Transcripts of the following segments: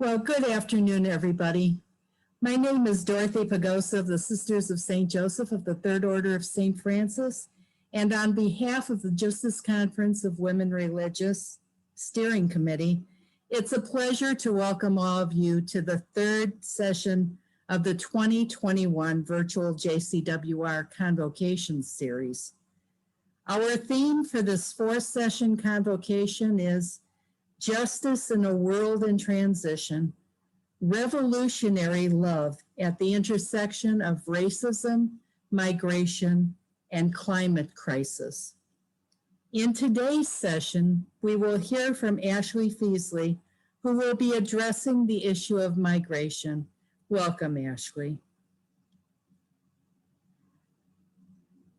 Well, good afternoon, everybody. My name is Dorothy Pagosa of the Sisters of St. Joseph of the Third Order of St. Francis, and on behalf of the Justice Conference of Women Religious Steering Committee, it's a pleasure to welcome all of you to the third session of the 2021 virtual JCWR Convocation Series. Our theme for this fourth session convocation is Justice in a World in Transition, Revolutionary Love at the Intersection of Racism, Migration, and Climate Crisis. In today's session, we will hear from Ashley Feasley, who will be addressing the issue of migration. Welcome, Ashley.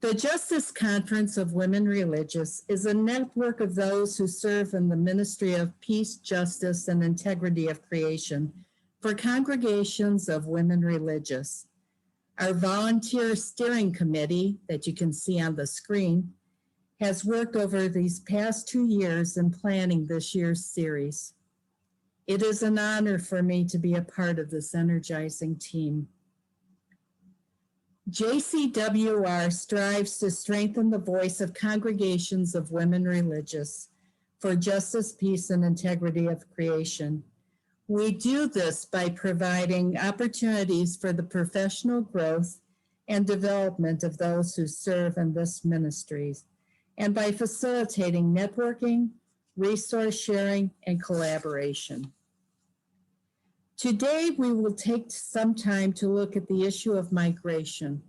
The Justice Conference of Women Religious is a network of those who serve in the ministry of peace, justice, and integrity of creation for congregations of women religious. Our volunteer steering committee, that you can see on the screen, has worked over these past 2 years in planning this year's series. It is an honor for me to be a part of this energizing team. JCWR strives to strengthen the voice of congregations of women religious for justice, peace, and integrity of creation. We do this by providing opportunities for the professional growth and development of those who serve in this ministries, and by facilitating networking, resource sharing, and collaboration. Today, we will take some time to look at the issue of migration.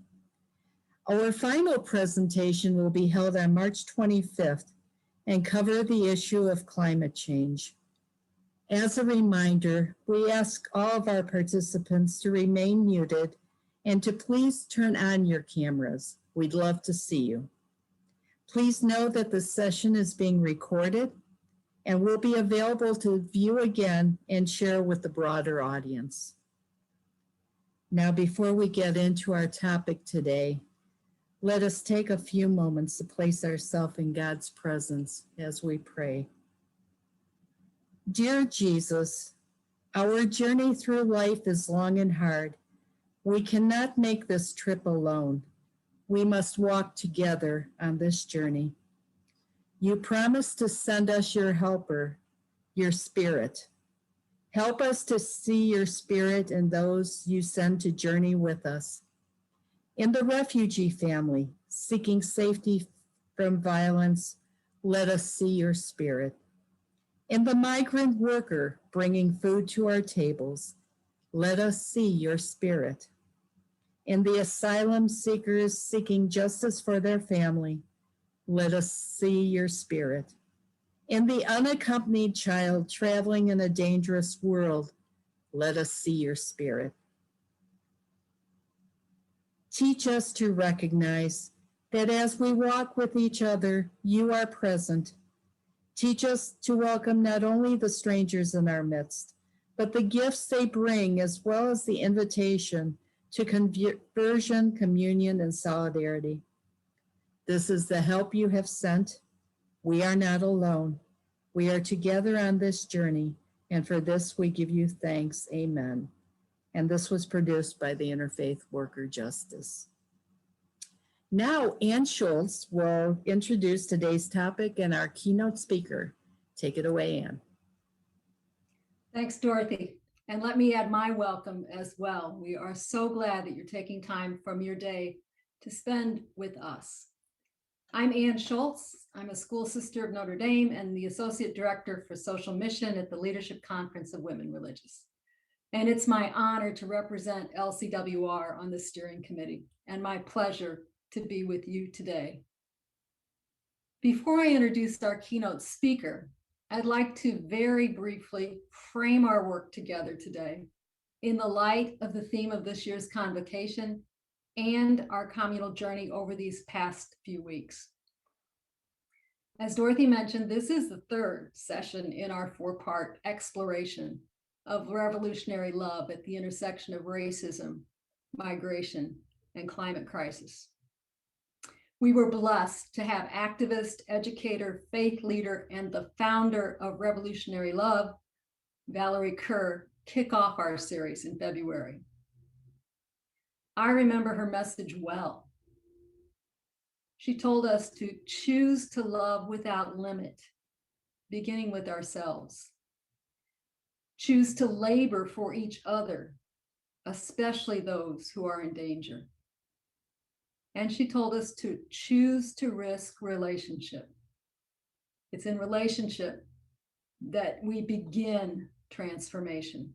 Our final presentation will be held on March 25th and cover the issue of climate change. As a reminder, we ask all of our participants to remain muted and to please turn on your cameras. We'd love to see you. Please know that the session is being recorded and will be available to view again and share with the broader audience. Now, before we get into our topic today, let us take a few moments to place ourselves in God's presence as we pray. Dear Jesus, our journey through life is long and hard. We cannot make this trip alone. We must walk together on this journey. You promised to send us your helper, your spirit. Help us to see your spirit in those you send to journey with us. In the refugee family, seeking safety from violence, let us see your spirit. In the migrant worker bringing food to our tables, let us see your spirit. In the asylum seekers seeking justice for their family, let us see your spirit. In the unaccompanied child traveling in a dangerous world, let us see your spirit. Teach us to recognize that as we walk with each other, you are present. Teach us to welcome not only the strangers in our midst, but the gifts they bring, as well as the invitation to conversion, communion, and solidarity. This is the help you have sent. We are not alone. We are together on this journey, and for this we give you thanks. Amen. And this was produced by the Interfaith Worker Justice. Now, Ann Schultz will introduce today's topic and our keynote speaker. Take it away, Ann. Thanks, Dorothy. And let me add my welcome as well. We are so glad that you're taking time from your day to spend with us. I'm Ann Schultz. I'm a school sister of Notre Dame and the Associate Director for Social Mission at the Leadership Conference of Women Religious. And it's my honor to represent LCWR on the steering committee, and my pleasure to be with you today. Before I introduce our keynote speaker, I'd like to very briefly frame our work together today in the light of the theme of this year's convocation and our communal journey over these past few weeks. As Dorothy mentioned, this is the third session in our four-part exploration of revolutionary love at the intersection of racism, migration, and climate crisis. We were blessed to have activist, educator, faith leader, and the founder of Revolutionary Love, Valerie Kerr, kick off our series in February. I remember her message well. She told us to choose to love without limit, beginning with ourselves. Choose to labor for each other, especially those who are in danger. And she told us to choose to risk relationship. It's in relationship that we begin transformation.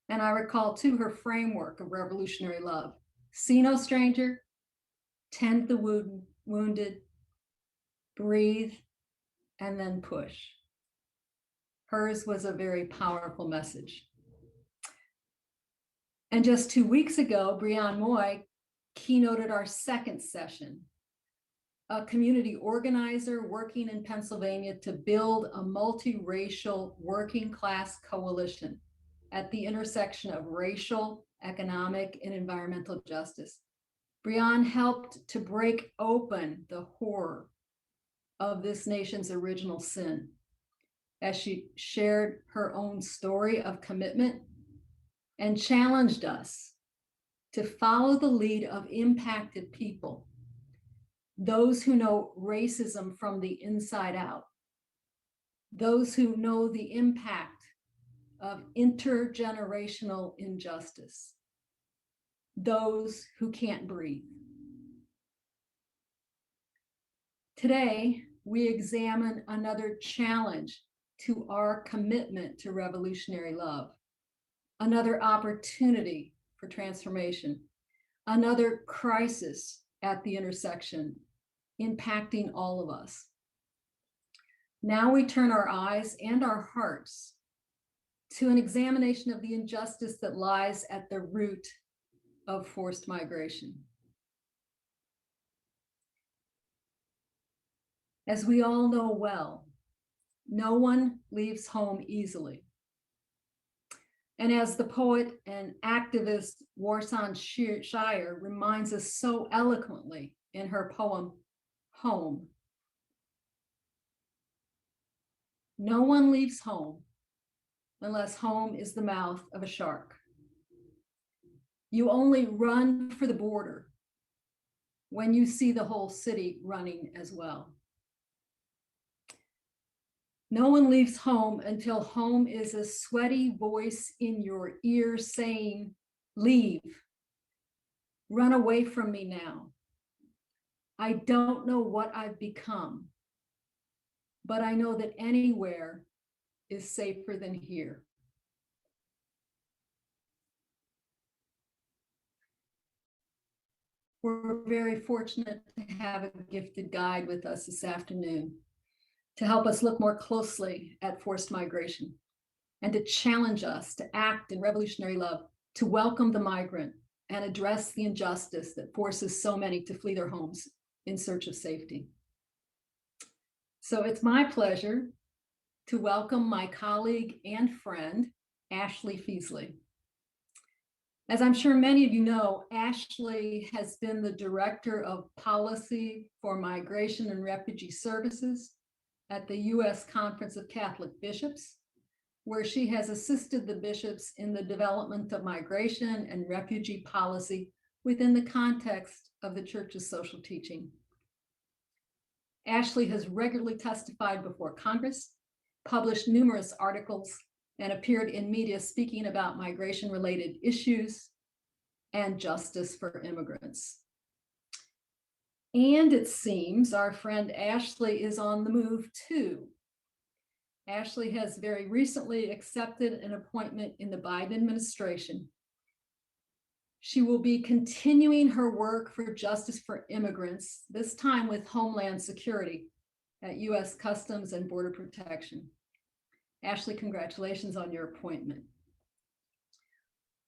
And I recall too her framework of revolutionary love. See no stranger, tend the wounded, breathe, and then push. Hers was a very powerful message. And just 2 weeks ago, Brianne Moy keynoted our second session, a community organizer working in Pennsylvania to build a multiracial working class coalition at the intersection of racial, economic, and environmental justice. Brianne helped to break open the horror of this nation's original sin as she shared her own story of commitment and challenged us to follow the lead of impacted people, those who know racism from the inside out, those who know the impact of intergenerational injustice, those who can't breathe. Today, we examine another challenge to our commitment to revolutionary love, another opportunity for transformation, another crisis at the intersection, impacting all of us. Now we turn our eyes and our hearts to an examination of the injustice that lies at the root of forced migration. As we all know well, no one leaves home easily. And as the poet and activist Warsan Shire reminds us so eloquently in her poem, Home, no one leaves home unless home is the mouth of a shark. You only run for the border when you see the whole city running as well. No one leaves home until home is a sweaty voice in your ear saying, leave, run away from me now. I don't know what I've become, but I know that anywhere is safer than here. We're very fortunate to have a gifted guide with us this afternoon to help us look more closely at forced migration and to challenge us to act in revolutionary love, to welcome the migrant and address the injustice that forces so many to flee their homes in search of safety. So it's my pleasure to welcome my colleague and friend, Ashley Feasley. As I'm sure many of you know, Ashley has been the Director of Policy for Migration and Refugee Services at the U.S. Conference of Catholic Bishops, where she has assisted the bishops in the development of migration and refugee policy within the context of the Church's social teaching. Ashley has regularly testified before Congress, published numerous articles, and appeared in media speaking about migration-related issues and justice for immigrants. And it seems our friend Ashley is on the move too. Ashley has very recently accepted an appointment in the Biden administration. She will be continuing her work for justice for immigrants, this time with Homeland Security at U.S. Customs and Border Protection. Ashley, congratulations on your appointment.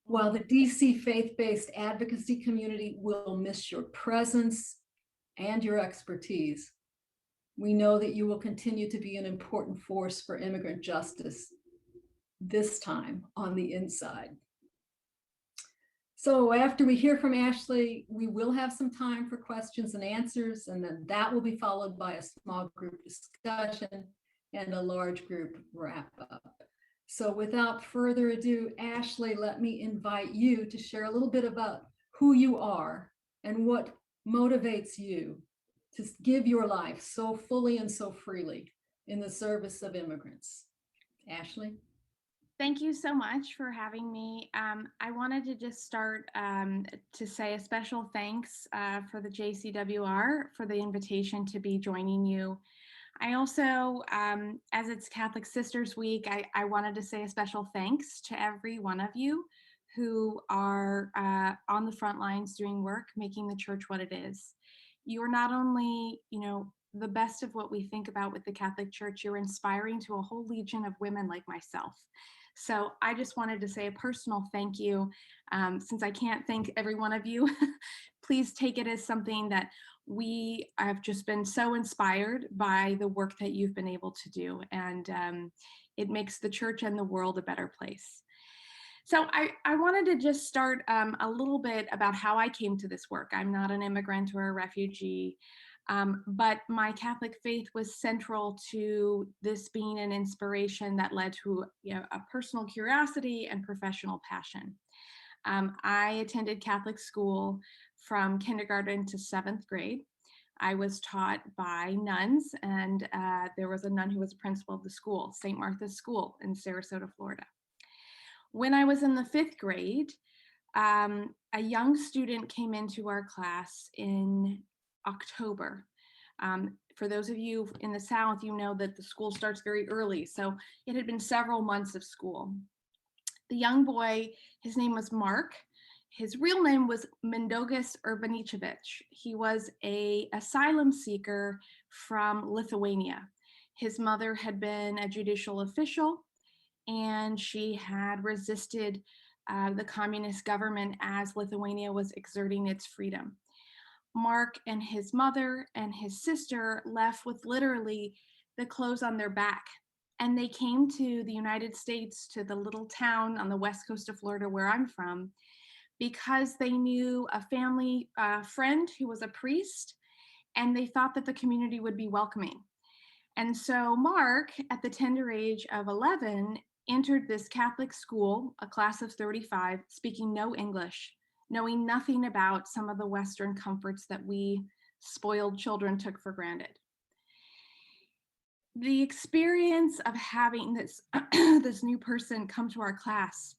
While the DC faith-based advocacy community will miss your presence and your expertise, we know that you will continue to be an important force for immigrant justice, this time on the inside. So after we hear from Ashley, we will have some time for questions and answers, and then that will be followed by a small group discussion and a large group wrap up. So without further ado, Ashley, let me invite you to share a little bit about who you are and what motivates you to give your life so fully and so freely in the service of immigrants. Ashley? Thank you so much for having me. I wanted to just start to say a special thanks for the JCWR for the invitation to be joining you. I also, as it's Catholic Sisters Week, I wanted to say a special thanks to every one of you who are on the front lines doing work, making the church what it is. You're not only, the best of what we think about with the Catholic Church, you're inspiring to a whole legion of women like myself. So I just wanted to say a personal thank you. Since I can't thank every one of you, please take it as something that we have just been so inspired by the work that you've been able to do. And it makes the church and the world a better place. So I wanted to just start a little bit about how I came to this work. I'm not an immigrant or a refugee. But my Catholic faith was central to this being an inspiration that led to a personal curiosity and professional passion. I attended Catholic school from kindergarten to 7th grade. I was taught by nuns, and there was a nun who was principal of the school, St. Martha's School in Sarasota, Florida. When I was in the 5th grade, a young student came into our class in October. For those of you in the South, you know that the school starts very early, so it had been several months of school. The young boy, his name was Mark. His real name was Mindaugas Urbanichevich. He was an asylum seeker from Lithuania. His mother had been a judicial official, and she had resisted the communist government as Lithuania was exerting its freedom. Mark and his mother and his sister left with literally the clothes on their back. And they came to the United States, to the little town on the west coast of Florida where I'm from, because they knew a family friend who was a priest, and they thought that the community would be welcoming. And so Mark, at the tender age of 11, entered this Catholic school, a class of 35, speaking no English, knowing nothing about some of the Western comforts that we spoiled children took for granted. The experience of having this, this new person come to our class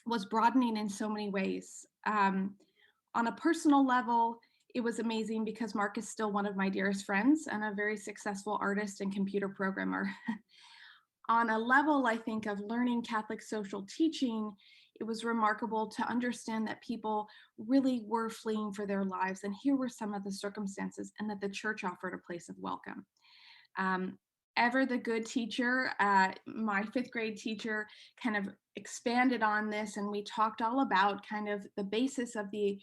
was broadening in so many ways. On a personal level, it was amazing because Mark is still one of my dearest friends and a very successful artist and computer programmer. On a level, I think, of learning Catholic social teaching, it was remarkable to understand that people really were fleeing for their lives, and here were some of the circumstances, and that the church offered a place of welcome. Ever the good teacher, my 5th grade teacher kind of expanded on this, and we talked all about kind of the basis of the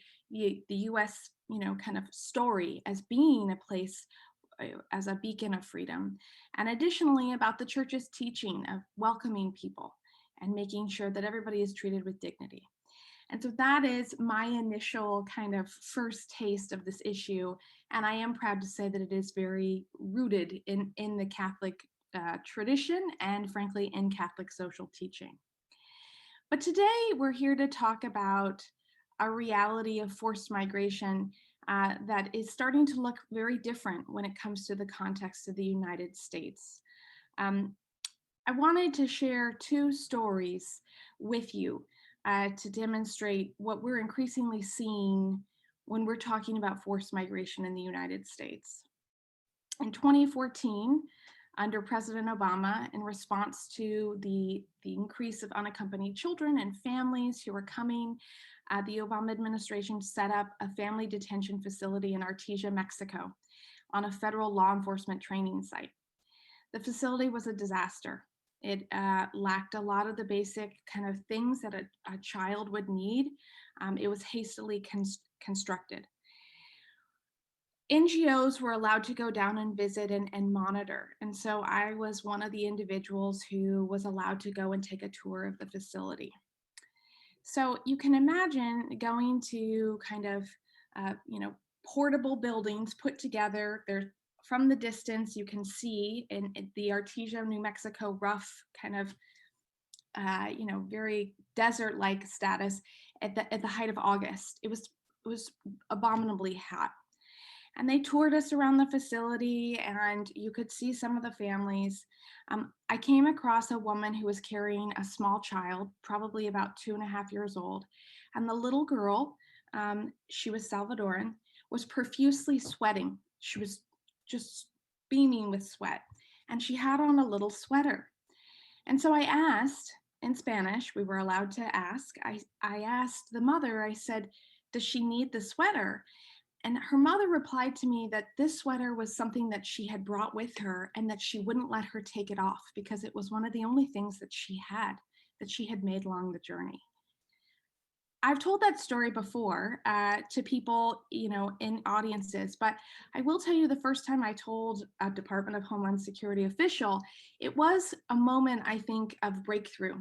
US, kind of story as being a place as a beacon of freedom, and additionally about the church's teaching of welcoming people and making sure that everybody is treated with dignity. And so that is my initial kind of first taste of this issue. And I am proud to say that it is very rooted in the Catholic tradition and frankly in Catholic social teaching. But today we're here to talk about a reality of forced migration that is starting to look very different when it comes to the context of the United States. I wanted to share 2 stories with you to demonstrate what we're increasingly seeing when we're talking about forced migration in the United States. In 2014, under President Obama, in response to the increase of unaccompanied children and families who were coming, the Obama administration set up a family detention facility in Artesia, Mexico, on a federal law enforcement training site. The facility was a disaster. It lacked a lot of the basic kind of things that a child would need. It was hastily constructed. NGOs were allowed to go down and visit and monitor. And so I was one of the individuals who was allowed to go and take a tour of the facility. So you can imagine going to kind of, portable buildings put together. They're from the distance, you can see in the Artesia, New Mexico rough kind of very desert-like status at the height of August. It was abominably hot. And they toured us around the facility, and you could see some of the families. I came across a woman who was carrying a small child, probably about 2.5 years old. And the little girl, she was Salvadoran, was profusely sweating. She was just beaming with sweat. And she had on a little sweater. And so I asked in Spanish, we were allowed to ask, I asked the mother, I said, does she need the sweater? And her mother replied to me that this sweater was something that she had brought with her and that she wouldn't let her take it off because it was one of the only things that she had made along the journey. I've told that story before to people, in audiences, but I will tell you the first time I told a Department of Homeland Security official, it was a moment, I think, of breakthrough,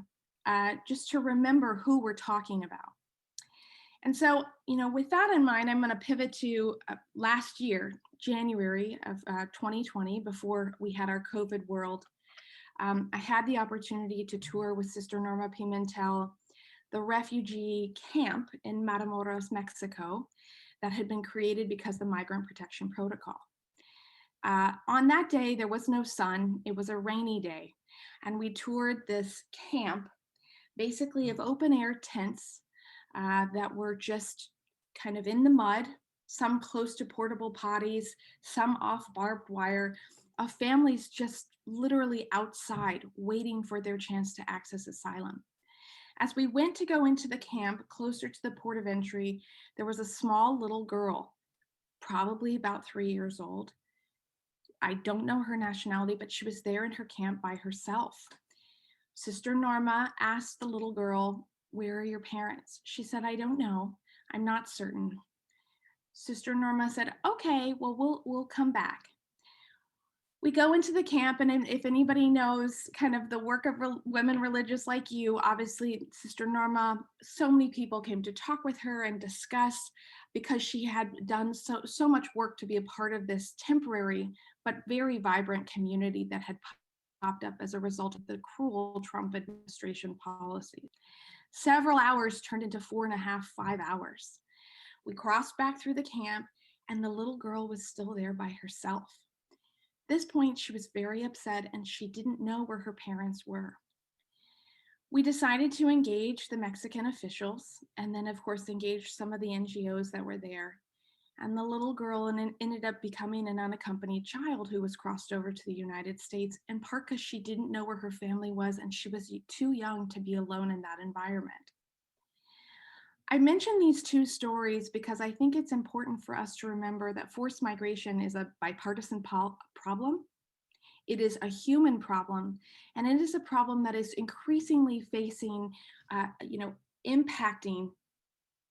just to remember who we're talking about. And so, with that in mind, I'm going to pivot to last year, January of 2020, before we had our COVID world. I had the opportunity to tour with Sister Norma Pimentel, the refugee camp in Matamoros, Mexico, that had been created because of the Migrant Protection Protocol. On that day, there was no sun. It was a rainy day. And we toured this camp, basically of open air tents that were just kind of in the mud, some close to portable potties, some off barbed wire, of families just literally outside waiting for their chance to access asylum. As we went to go into the camp closer to the port of entry, there was a small little girl, probably about 3 years old. I don't know her nationality, but she was there in her camp by herself. Sister Norma asked the little girl, "Where are your parents?" She said, "I don't know. I'm not certain." Sister Norma said, "Okay, well, we'll come back." We go into the camp, and if anybody knows kind of the work of women religious like you, obviously Sister Norma, so many people came to talk with her and discuss, because she had done so much work to be a part of this temporary but very vibrant community that had popped up as a result of the cruel Trump administration policy. Several hours turned into 4.5, 5 hours. We crossed back through the camp, and the little girl was still there by herself. At this point, she was very upset, and she didn't know where her parents were. We decided to engage the Mexican officials, and then, of course, engage some of the NGOs that were there. And the little girl ended up becoming an unaccompanied child who was crossed over to the United States, in part because she didn't know where her family was, and she was too young to be alone in that environment. I mention these two stories because I think it's important for us to remember that forced migration is a bipartisan problem. It is a human problem, and it is a problem that is increasingly facing, impacting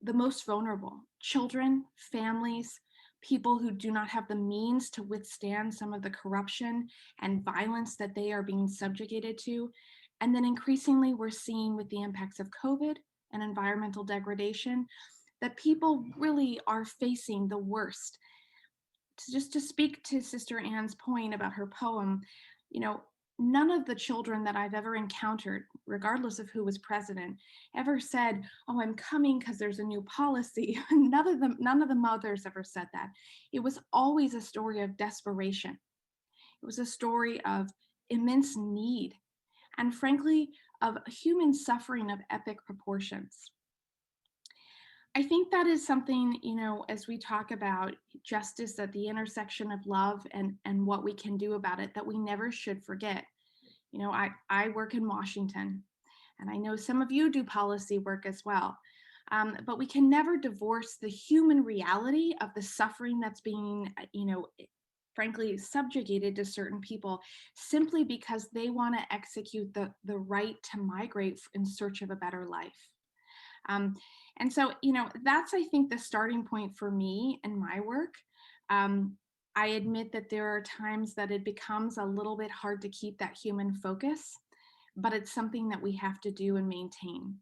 the most vulnerable: children, families, people who do not have the means to withstand some of the corruption and violence that they are being subjugated to. And then increasingly, we're seeing with the impacts of COVID and environmental degradation that people really are facing the worst. Just to speak to Sister Anne's point about her poem, none of the children that I've ever encountered, regardless of who was president, ever said, "Oh, I'm coming because there's a new policy." None of the mothers ever said that. It was always a story of desperation. It was a story of immense need, and frankly, of human suffering of epic proportions. I think that is something, as we talk about justice at the intersection of love and what we can do about it, that we never should forget. I work in Washington, and I know some of you do policy work as well. But we can never divorce the human reality of the suffering that's being, frankly, subjugated to certain people simply because they want to execute the right to migrate in search of a better life. And so, that's, I think, the starting point for me and my work. I admit that there are times that it becomes a little bit hard to keep that human focus, but it's something that we have to do and maintain.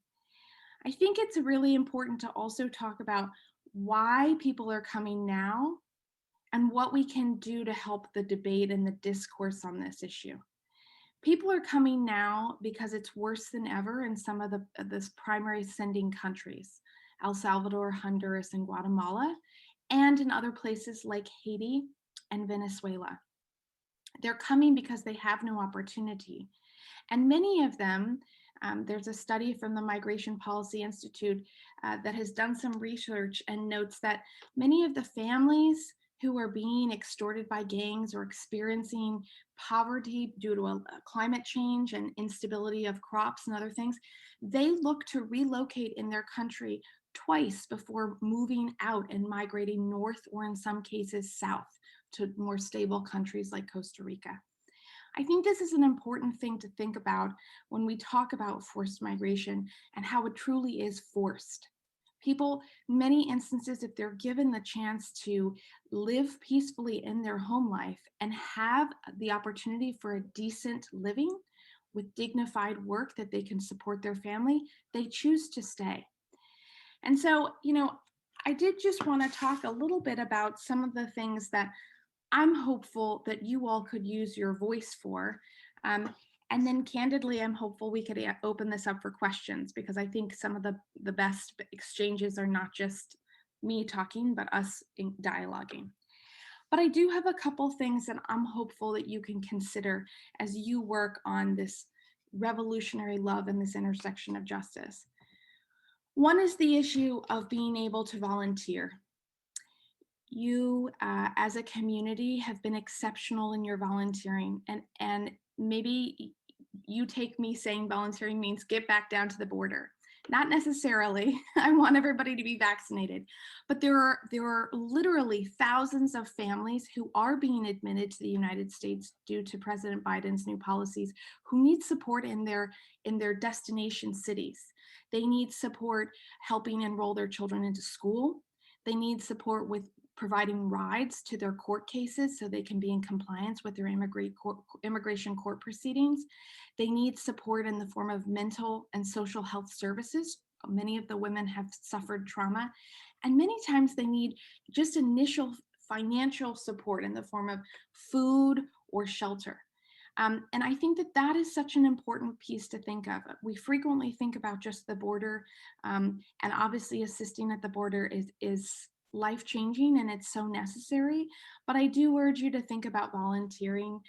I think it's really important to also talk about why people are coming now and what we can do to help the debate and the discourse on this issue. People are coming now because it's worse than ever in some of this primary sending countries, El Salvador, Honduras, and Guatemala, and in other places like Haiti and Venezuela. They're coming because they have no opportunity. And many of them, there's a study from the Migration Policy Institute that has done some research and notes that many of the families who are being extorted by gangs or experiencing poverty due to a climate change and instability of crops and other things, they look to relocate in their country twice before moving out and migrating north, or in some cases south, to more stable countries like Costa Rica. I think this is an important thing to think about when we talk about forced migration and how it truly is forced. People, many instances, if they're given the chance to live peacefully in their home life and have the opportunity for a decent living with dignified work that they can support their family, they choose to stay. And so, I did just want to talk a little bit about some of the things that I'm hopeful that you all could use your voice for. And then candidly, I'm hopeful we could open this up for questions, because I think some of the best exchanges are not just me talking, but us dialoguing. But I do have a couple things that I'm hopeful that you can consider as you work on this revolutionary love and this intersection of justice. One is the issue of being able to volunteer. You, as a community, have been exceptional in your volunteering, and maybe you take me saying volunteering means get back down to the border. Not necessarily. I want everybody to be vaccinated, but there are literally thousands of families who are being admitted to the United States due to President Biden's new policies, who need support in their destination cities. They need support helping enroll their children into school. They need support with providing rides to their court cases so they can be in compliance with their immigration court proceedings. They need support in the form of mental and social health services. Many of the women have suffered trauma, and many times they need just initial financial support in the form of food or shelter. And I think that is such an important piece to think of. We frequently think about just the border, and obviously assisting at the border is life-changing, and it's so necessary. But I do urge you to think about volunteering,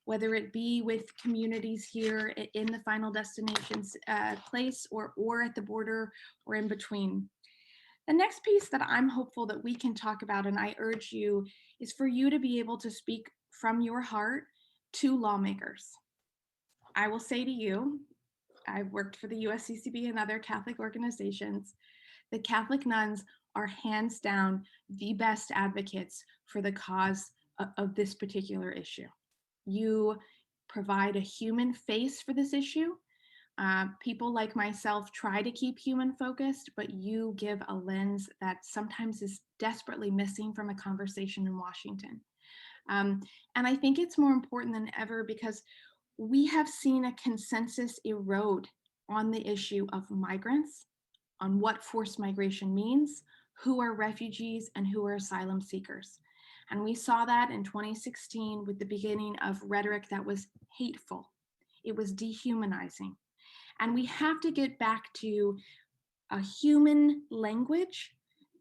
whether it be with communities here in the final destinations place, or at the border, or in between. The next piece that I'm hopeful that we can talk about, and I urge you, is for you to be able to speak from your heart to lawmakers. I will say to you, I've worked for the USCCB and other Catholic organizations. The Catholic nuns are hands down the best advocates for the cause of this particular issue. You provide a human face for this issue. People like myself try to keep human focused, but you give a lens that sometimes is desperately missing from a conversation in Washington. And I think it's more important than ever, because we have seen a consensus erode on the issue of migrants, on what forced migration means, who are refugees, and who are asylum seekers. And we saw that in 2016 with the beginning of rhetoric that was hateful. It was dehumanizing. And we have to get back to a human language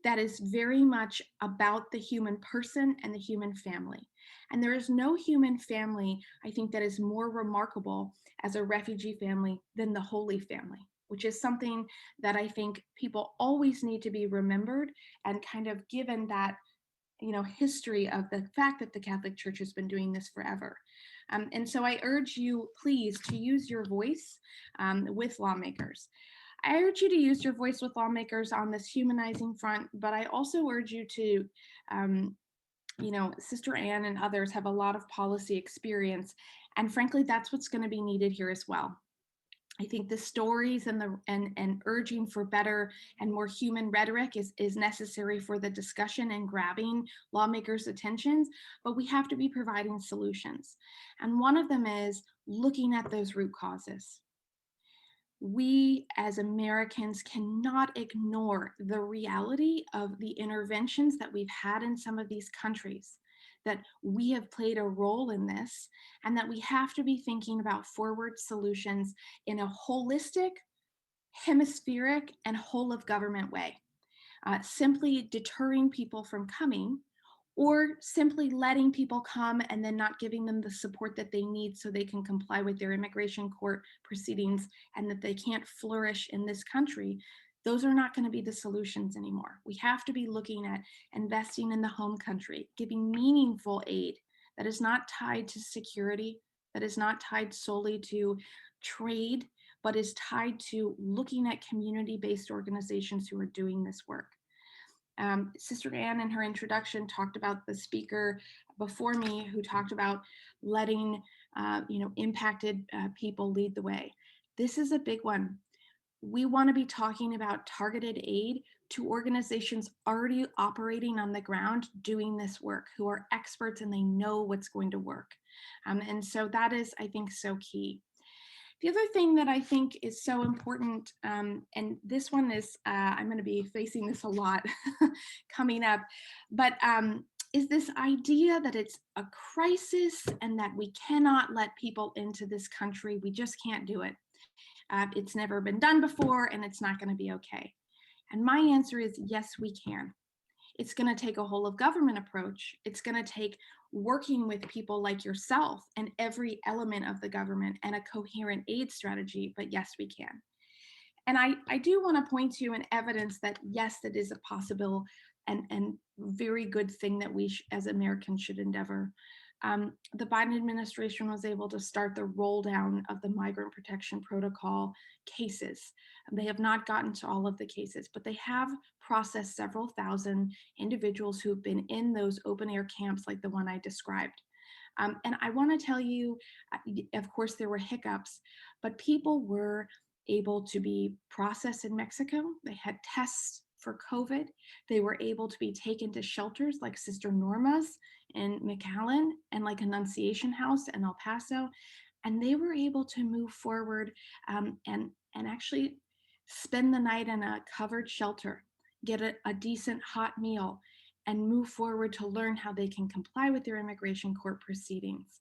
that is very much about the human person and the human family. And there is no human family, I think, that is more remarkable as a refugee family than the Holy Family, which is something that I think people always need to be remembered, and kind of given that, history of the fact that the Catholic Church has been doing this forever. And so I urge you, please, to use your voice with lawmakers. I urge you to use your voice with lawmakers on this humanizing front, but I also urge you to, Sister Anne and others have a lot of policy experience, and frankly, that's what's going to be needed here as well. I think the stories and urging for better and more human rhetoric is necessary for the discussion and grabbing lawmakers' attentions, but we have to be providing solutions. And one of them is looking at those root causes. We as Americans cannot ignore the reality of the interventions that we've had in some of these countries that we have played a role in this, and that we have to be thinking about forward solutions in a holistic, hemispheric, and whole of government way. Simply deterring people from coming, or simply letting people come and then not giving them the support that they need so they can comply with their immigration court proceedings and that they can't flourish in this country, those are not going to be the solutions anymore. We have to be looking at investing in the home country, giving meaningful aid that is not tied to security, that is not tied solely to trade, but is tied to looking at community-based organizations who are doing this work. Sister Anne in her introduction talked about the speaker before me who talked about letting impacted people lead the way. This is a big one. We want to be talking about targeted aid to organizations already operating on the ground doing this work, who are experts and they know what's going to work. And so that is, I think, so key. The other thing that I think is so important, and this one is, I'm going to be facing this a lot coming up, but is this idea that it's a crisis and that we cannot let people into this country. We just can't do it. It's never been done before and it's not going to be okay. And my answer is yes, we can. It's going to take a whole of government approach. It's going to take working with people like yourself and every element of the government and a coherent aid strategy, but yes, we can. And I do want to point to an evidence that yes, that is a possible and very good thing that we as Americans should endeavor. The Biden administration was able to start the roll down of the migrant protection protocol cases. They have not gotten to all of the cases, but they have processed several thousand individuals who've been in those open air camps like the one I described. And I want to tell you, of course, there were hiccups, but people were able to be processed in Mexico. They had tests for COVID. They were able to be taken to shelters like Sister Norma's in McAllen and like Annunciation House in El Paso. And they were able to move forward and actually spend the night in a covered shelter, get a decent hot meal, and move forward to learn how they can comply with their immigration court proceedings,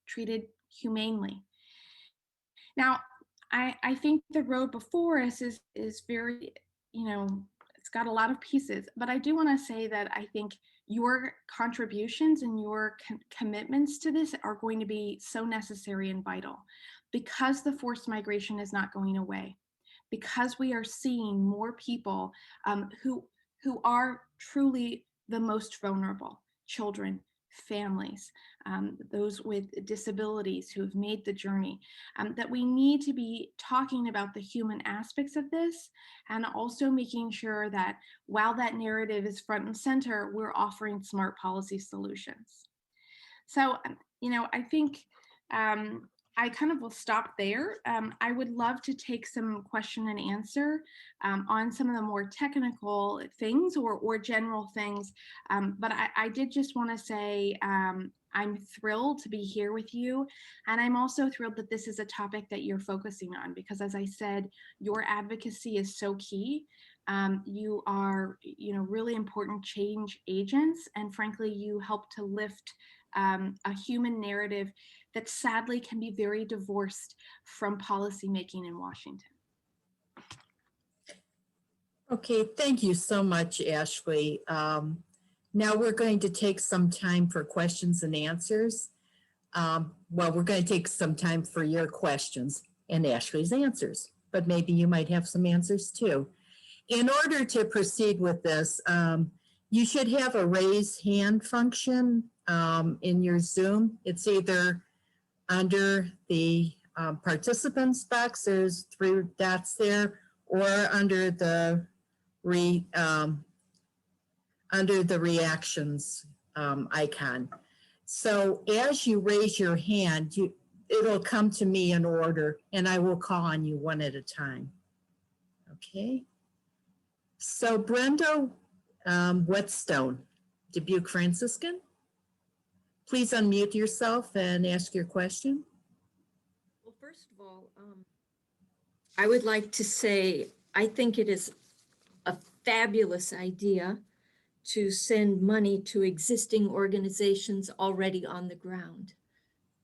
treated humanely. Now, I think the road before us is very, it's got a lot of pieces, but I do want to say that I think your contributions and your commitments to this are going to be so necessary and vital because the forced migration is not going away, because we are seeing more people who are truly the most vulnerable, children, families, those with disabilities who have made the journey, that we need to be talking about the human aspects of this and also making sure that while that narrative is front and center, we're offering smart policy solutions. So, I think I kind of will stop there. I would love to take some question and answer on some of the more technical things or general things. But I did just want to say I'm thrilled to be here with you. And I'm also thrilled that this is a topic that you're focusing on because, as I said, your advocacy is so key. You are, really important change agents. And frankly, you help to lift a human narrative that sadly can be very divorced from policymaking in Washington. Okay, thank you so much, Ashley. Now we're going to take some time for questions and answers. We're going to take some time for your questions and Ashley's answers, but maybe you might have some answers too. In order to proceed with this, you should have a raise hand function in your Zoom. It's either under the participants box, there's 3 dots there, or under the reactions icon. So as you raise your hand, it'll come to me in order, and I will call on you one at a time. Okay. So Brenda Whetstone, Dubuque Franciscan, please unmute yourself and ask your question. Well, first of all, I would like to say I think it is a fabulous idea to send money to existing organizations already on the ground.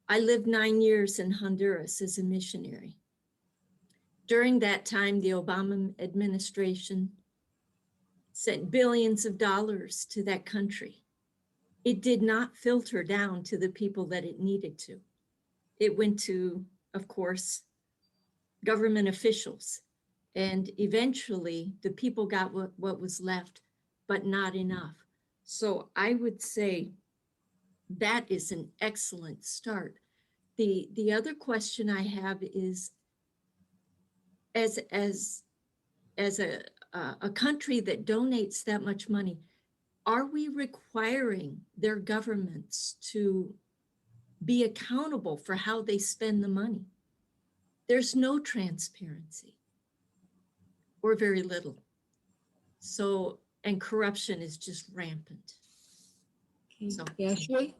I lived 9 years in Honduras as a missionary. During that time, the Obama administration sent billions of dollars to that country. It did not filter down to the people that it needed to. It went to, of course, government officials. And eventually the people got what was left, but not enough. So I would say that is an excellent start. The other question I have is, as a country that donates that much money, are we requiring their governments to be accountable for how they spend the money? There's no transparency, or very little. So, and corruption is just rampant. So, Ashley?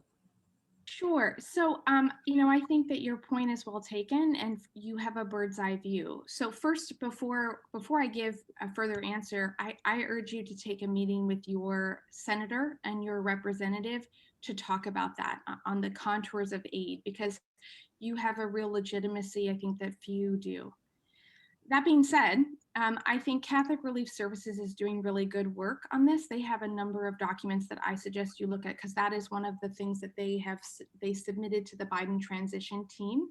Sure. So, I think that your point is well taken, and you have a bird's eye view. So first, before I give a further answer, I urge you to take a meeting with your senator and your representative to talk about that on the contours of aid, because you have a real legitimacy, I think, that few do. That being said, I think Catholic Relief Services is doing really good work on this. They have a number of documents that I suggest you look at, because that is one of the things that they submitted to the Biden transition team,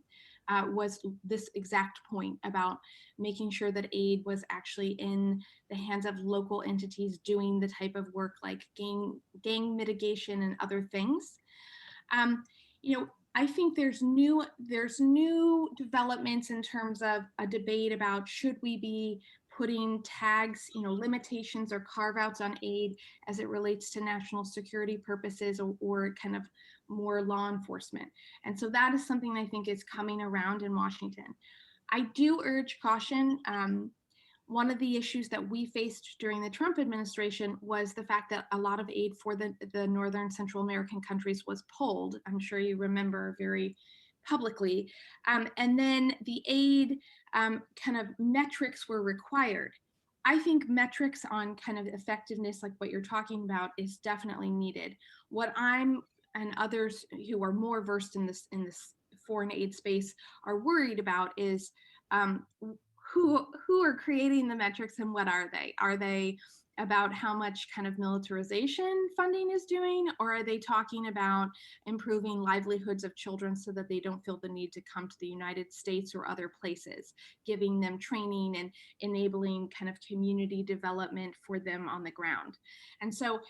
was this exact point about making sure that aid was actually in the hands of local entities doing the type of work like gang mitigation and other things. I think there's new developments in terms of a debate about, should we be putting tags, limitations or carve outs on aid as it relates to national security purposes, or kind of more law enforcement. And so that is something I think is coming around in Washington. I do urge caution. One of the issues that we faced during the Trump administration was the fact that a lot of aid for the Northern Central American countries was pulled. I'm sure you remember very publicly. And then the aid kind of metrics were required. I think metrics on kind of effectiveness, like what you're talking about, is definitely needed. What I'm, and others who are more versed in this foreign aid space, are worried about is who are creating the metrics, and what are they? Are they about how much kind of militarization funding is doing, or are they talking about improving livelihoods of children so that they don't feel the need to come to the United States or other places, giving them training and enabling kind of community development for them on the ground? And so,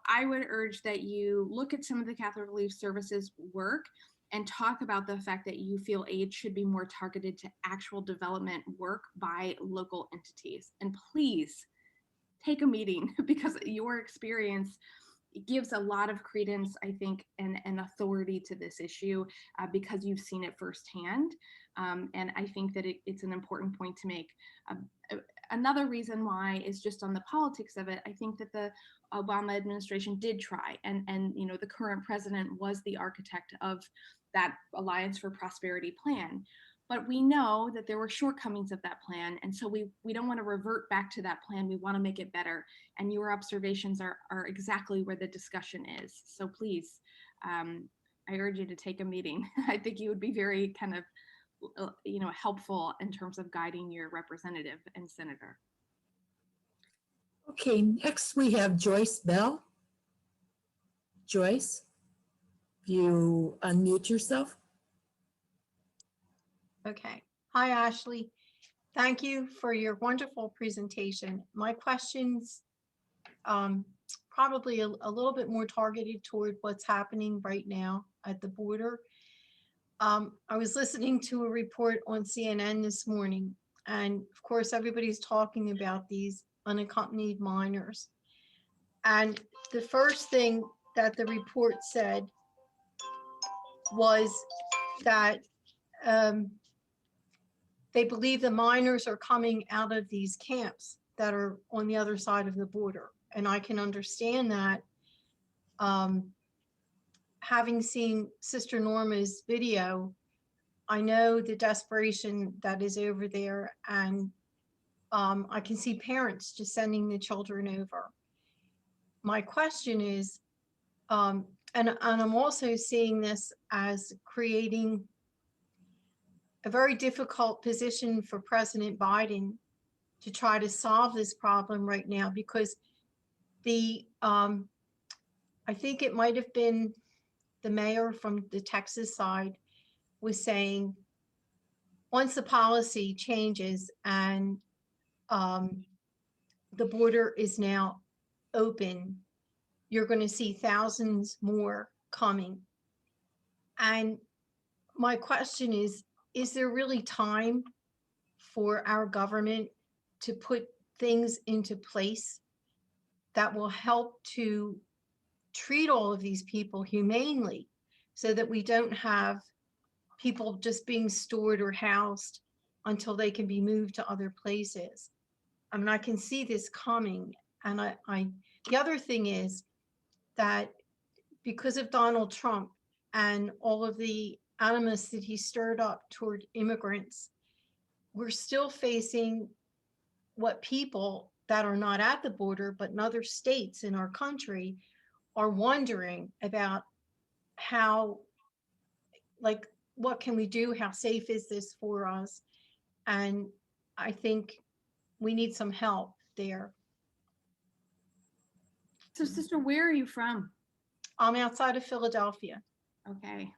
I would urge that you look at some of the Catholic Relief Services work and talk about the fact that you feel aid should be more targeted to actual development work by local entities. And please take a meeting, because your experience gives a lot of credence, I think, and authority to this issue, because you've seen it firsthand. And I think that it's an important point to make. Another reason why is just on the politics of it. I think that the Obama administration did try, and the current president was the architect of that Alliance for Prosperity plan. But we know that there were shortcomings of that plan. And so we don't want to revert back to that plan. We want to make it better. And your observations are exactly where the discussion is. So please, I urge you to take a meeting. I think you would be very kind of, helpful in terms of guiding your representative and senator. Okay, next we have Joyce Bell. Joyce, you unmute yourself. Okay. Hi, Ashley. Thank you for your wonderful presentation. My questions probably a little bit more targeted toward what's happening right now at the border. I was listening to a report on CNN this morning, and of course, everybody's talking about these unaccompanied minors. And the first thing that the report said was that they believe the minors are coming out of these camps that are on the other side of the border. And I can understand that. Having seen Sister Norma's video, I know the desperation that is over there, and I can see parents just sending the children over. my question is, and I'm also seeing this as creating a very difficult position for President Biden to try to solve this problem right now, because I think it might have been the mayor from the Texas side was saying, once the policy changes and the border is now open, you're going to see thousands more coming. And my question is there really time for our government to put things into place that will help to treat all of these people humanely, so that we don't have people just being stored or housed until they can be moved to other places? I mean, I can see this coming. And the other thing is that because of Donald Trump and all of the animus that he stirred up toward immigrants, we're still facing what people that are not at the border, but in other states in our country, are wondering about. How, like, what can we do? How safe is this for us? And I think we need some help there. So sister, where are you from? I'm outside of Philadelphia. Okay.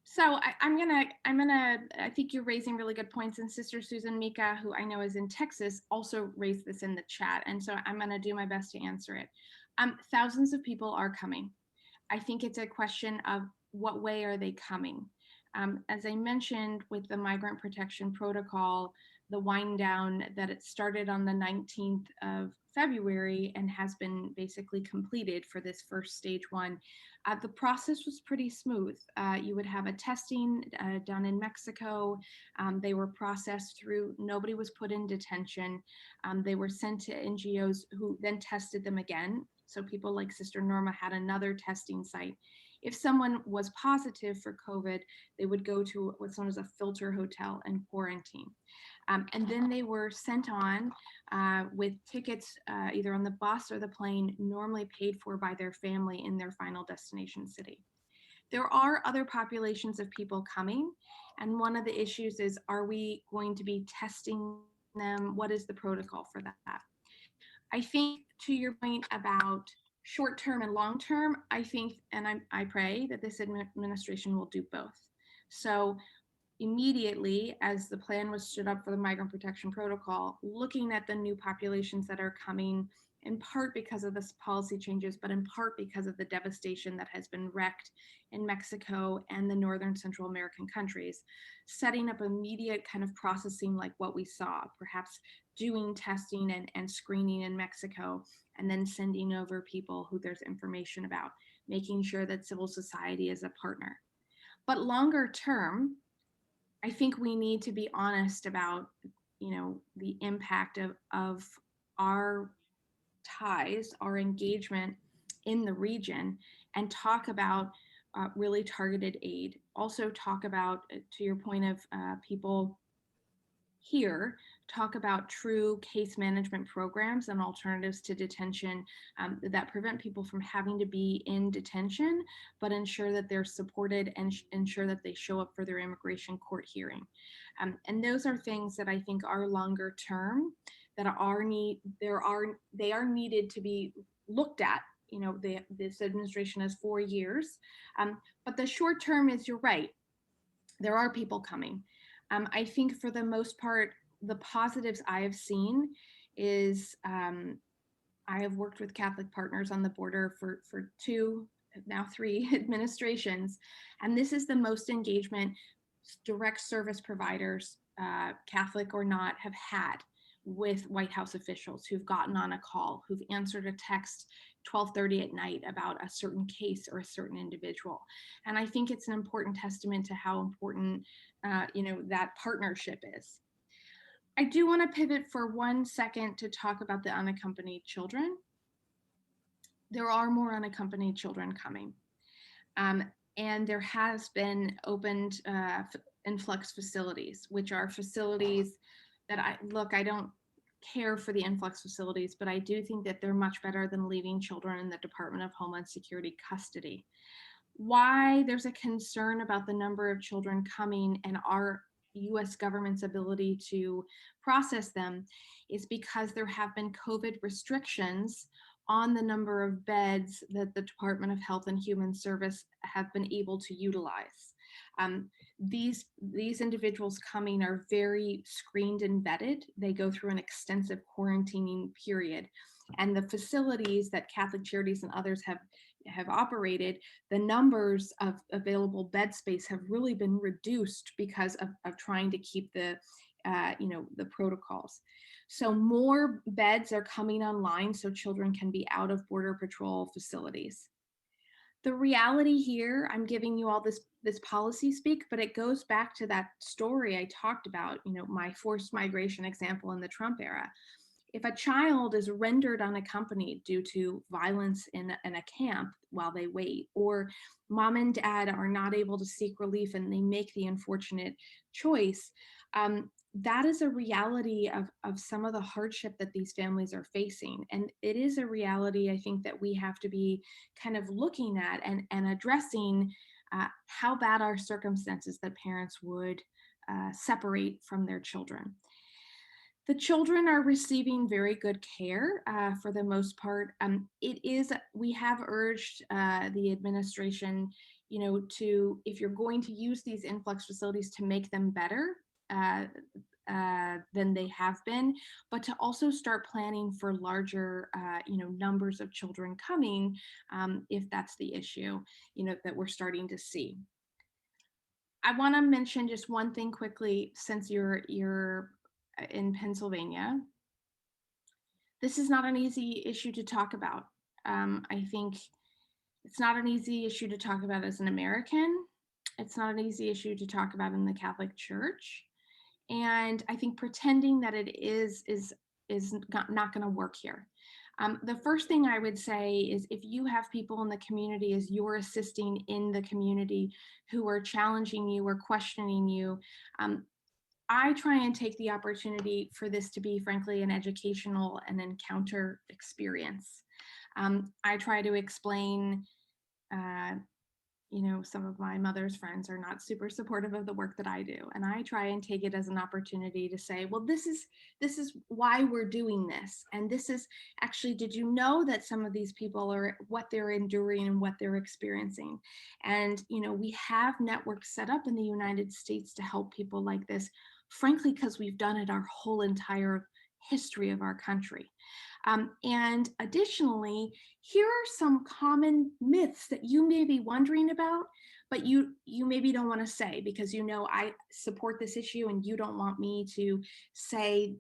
So I think you're raising really good points, and Sister Susan Mika, who I know is in Texas, also raised this in the chat. And so I'm gonna do my best to answer it. Thousands of people are coming. I think it's a question of what way are they coming? As I mentioned with the Migrant Protection Protocol, the wind down that it started on the 19th of February and has been basically completed for this first stage 1. The process was pretty smooth. You would have a testing done in Mexico. They were processed through, nobody was put in detention. They were sent to NGOs who then tested them again. So people like Sister Norma had another testing site. If someone was positive for COVID, they would go to what's known as a filter hotel and quarantine. And then they were sent on with tickets either on the bus or the plane, normally paid for by their family in their final destination city. There are other populations of people coming, and one of the issues is, are we going to be testing them? What is the protocol for that? I think, to your point about short-term and long-term, I think, and I pray that this administration will do both. So immediately, as the plan was stood up for the Migrant Protection Protocol, looking at the new populations that are coming, in part because of this policy changes, but in part because of the devastation that has been wreaked in Mexico and the Northern Central American countries, setting up immediate kind of processing like what we saw, perhaps doing testing and screening in Mexico, and then sending over people who there's information about, making sure that civil society is a partner. But longer term, I think we need to be honest about, the impact of our ties, our engagement in the region, and talk about really targeted aid. Also talk about, to your point of people here, talk about true case management programs and alternatives to detention that prevent people from having to be in detention, but ensure that they're supported and ensure that they show up for their immigration court hearing. And those are things that I think are longer term, that they are needed to be looked at. This administration has 4 years, but the short term is, you're right, there are people coming. I think for the most part, the positives I have seen is I have worked with Catholic partners on the border for 2, now 3 administrations, and this is the most engagement direct service providers, Catholic or not, have had with White House officials who've gotten on a call, who've answered a text 12:30 at night about a certain case or a certain individual. And I think it's an important testament to how important that partnership is. I do want to pivot for 1 second to talk about the unaccompanied children. There are more unaccompanied children coming. And there has been opened influx facilities, which are facilities that I don't care for the influx facilities, but I do think that they're much better than leaving children in the Department of Homeland Security custody. Why there's a concern about the number of children coming and our US government's ability to process them is because there have been COVID restrictions on the number of beds that the Department of Health and Human Service have been able to utilize. These individuals coming are very screened and vetted. They go through an extensive quarantining period. And the facilities that Catholic Charities and others have operated, the numbers of available bed space have really been reduced because of trying to keep the protocols. So more beds are coming online so children can be out of Border Patrol facilities. The reality here, I'm giving you all this policy speak, but it goes back to that story I talked about, my forced migration example in the Trump era. If a child is rendered unaccompanied due to violence in a camp while they wait, or mom and dad are not able to seek relief and they make the unfortunate choice, that is a reality of some of the hardship that these families are facing. And it is a reality, I think, that we have to be kind of looking at and addressing how bad are circumstances that parents would separate from their children. The children are receiving very good care for the most part. We have urged the administration, if you're going to use these influx facilities, to make them better than they have been, but to also start planning for larger, numbers of children coming, if that's the issue, that we're starting to see. I want to mention just one thing quickly, since you're in Pennsylvania. This is not an easy issue to talk about. I think it's not an easy issue to talk about as an American. It's not an easy issue to talk about in the Catholic Church. And I think pretending that it is not going to work here. The first thing I would say is, if you have people in the community as you're assisting in the community who are challenging you or questioning you, I try and take the opportunity for this to be, frankly, an educational and encounter experience. I try to explain, some of my mother's friends are not super supportive of the work that I do. And I try and take it as an opportunity to say, well, this is why we're doing this. And this is actually, did you know that some of these people are what they're enduring and what they're experiencing? And, we have networks set up in the United States to help people like this, frankly, because we've done it our whole entire history of our country. And additionally, here are some common myths that you may be wondering about, but you maybe don't want to say because I support this issue and you don't want me to say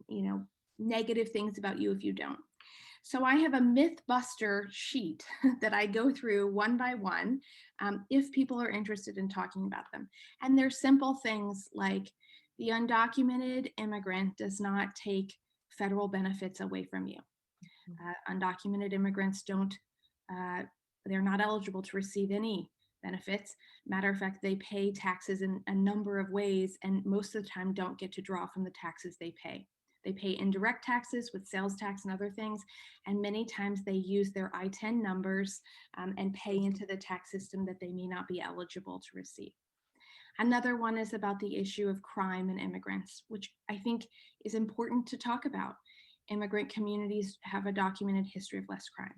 negative things about you if you don't. So I have a myth buster sheet that I go through one by one if people are interested in talking about them. And they're simple things like the undocumented immigrant does not take federal benefits away from you. Undocumented immigrants they're not eligible to receive any benefits. Matter of fact, they pay taxes in a number of ways and most of the time don't get to draw from the taxes they pay. They pay indirect taxes with sales tax and other things, and many times they use their I-10 numbers and pay into the tax system that they may not be eligible to receive. Another one is about the issue of crime and immigrants, which I think is important to talk about. Immigrant communities have a documented history of less crime.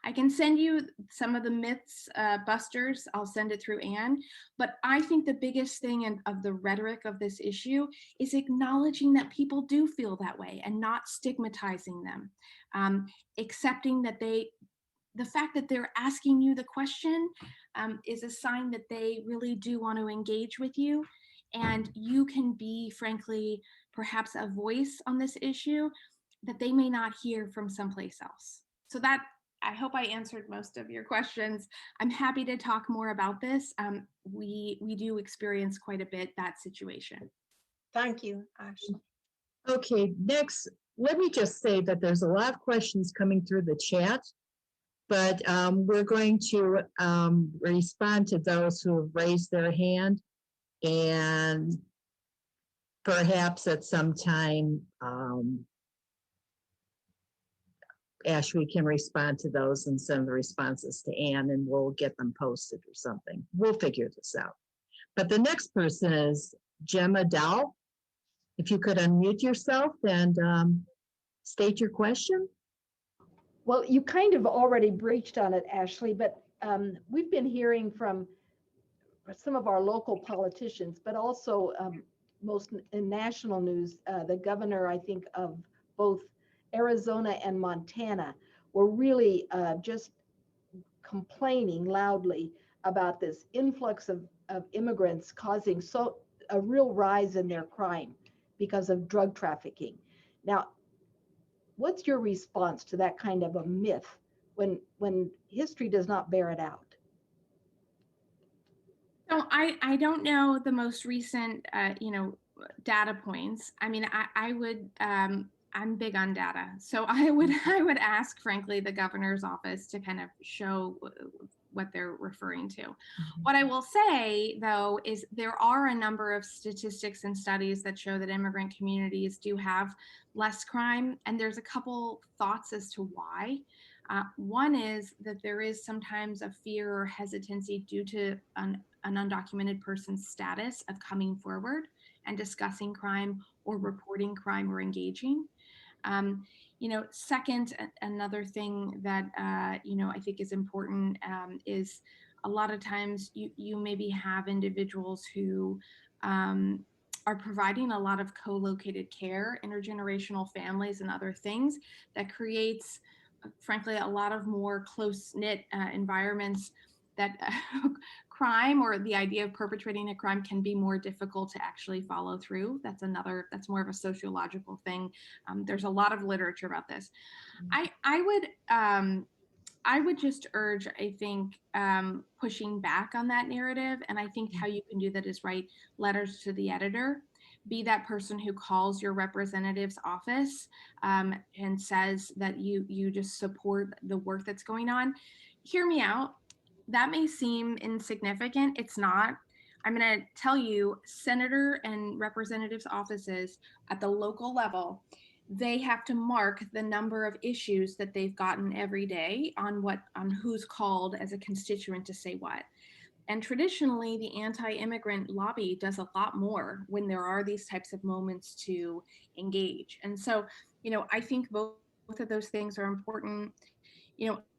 I can send you some of the myths busters. I'll send it through Anne. But I think the biggest thing of the rhetoric of this issue is acknowledging that people do feel that way and not stigmatizing them, accepting that the fact that they're asking you the question is a sign that they really do want to engage with you. And you can be, frankly, perhaps a voice on this issue that they may not hear from someplace else. So that, I hope I answered most of your questions. I'm happy to talk more about this. We do experience quite a bit that situation. Thank you, Ashley. Okay, next, let me just say that there's a lot of questions coming through the chat, but we're going to respond to those who have raised their hand, and perhaps at some time Ashley can respond to those and send the responses to Anne, and we'll get them posted or something. We'll figure this out. But the next person is Gemma Dow. If you could unmute yourself and state your question. Well, you kind of already breached on it, Ashley, but we've been hearing from some of our local politicians, but also most in national news, the governor, I think, of both Arizona and Montana were really just complaining loudly about this influx of immigrants causing a real rise in their crime because of drug trafficking. Now, what's your response to that kind of a myth when history does not bear it out? So I don't know the most recent, data points. I mean, I would, I'm big on data. So I would ask, frankly, the governor's office to kind of show what they're referring to. What I will say, though, is there are a number of statistics and studies that show that immigrant communities do have less crime. And there's a couple thoughts as to why. One is that there is sometimes a fear or hesitancy due to an undocumented person's status of coming forward and discussing crime or reporting crime or engaging. Second, another thing that, I think is important is a lot of times you maybe have individuals who are providing a lot of co-located care, intergenerational families and other things that creates, frankly, a lot of more close-knit environments that crime or the idea of perpetrating a crime can be more difficult to actually follow through. That's more of a sociological thing. There's a lot of literature about this. I would just urge, I think, pushing back on that narrative. And I think how you can do that is write letters to the editor. Be that person who calls your representative's office and says that you just support the work that's going on. Hear me out. That may seem insignificant. It's not. I'm going to tell you, senator and representatives' offices at the local level, they have to mark the number of issues that they've gotten every day on who's called as a constituent to say what. And traditionally, the anti-immigrant lobby does a lot more when there are these types of moments to engage. And so, I think both of those things are important.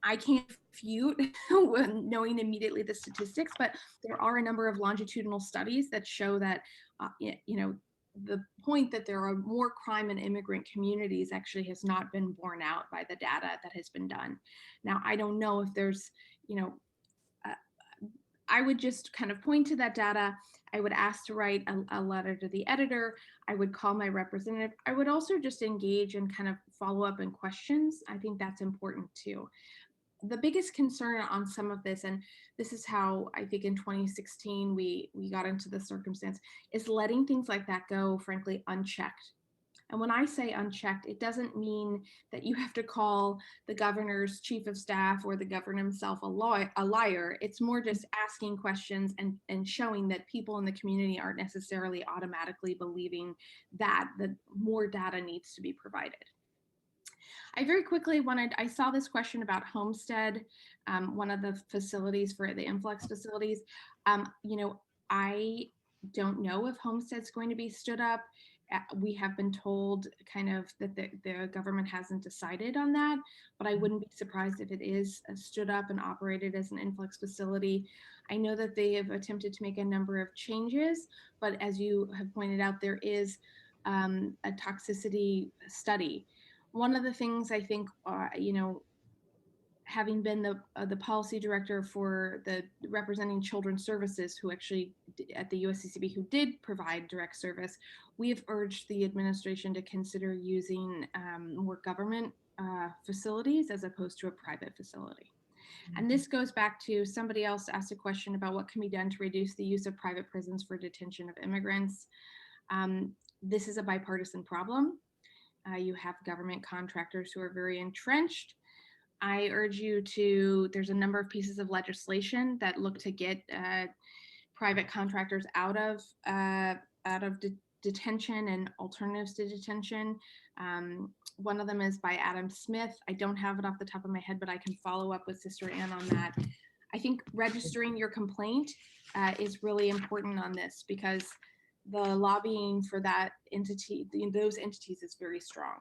I can't refute knowing immediately the statistics, but there are a number of longitudinal studies that show that, the point that there are more crime in immigrant communities actually has not been borne out by the data that has been done. Now, I don't know if there's, I would just kind of point to that data. I would ask to write a letter to the editor. I would call my representative. I would also just engage and kind of follow up in questions. I think that's important too. The biggest concern on some of this, and this is how I think in 2016 we got into the circumstance, is letting things like that go, frankly, unchecked. And when I say unchecked, it doesn't mean that you have to call the governor's chief of staff or the governor himself a liar. It's more just asking questions and showing that people in the community aren't necessarily automatically believing that the more data needs to be provided. I very quickly I saw this question about Homestead, one of the facilities for the influx facilities. I don't know if Homestead's going to be stood up. We have been told kind of that the government hasn't decided on that, but I wouldn't be surprised if it is stood up and operated as an influx facility. I know that they have attempted to make a number of changes, but as you have pointed out, there is a toxicity study. One of the things I think, having been the policy director for the representing children's services, who actually at the USCCB who did provide direct service, we have urged the administration to consider using more government facilities as opposed to a private facility. And this goes back to somebody else asked a question about what can be done to reduce the use of private prisons for detention of immigrants. This is a bipartisan problem. You have government contractors who are very entrenched. I urge you there's a number of pieces of legislation that look to get private contractors out of detention and alternatives to detention. One of them is by Adam Smith. I don't have it off the top of my head, but I can follow up with Sister Ann on that. I think registering your complaint is really important on this, because the lobbying for that entity, those entities, is very strong.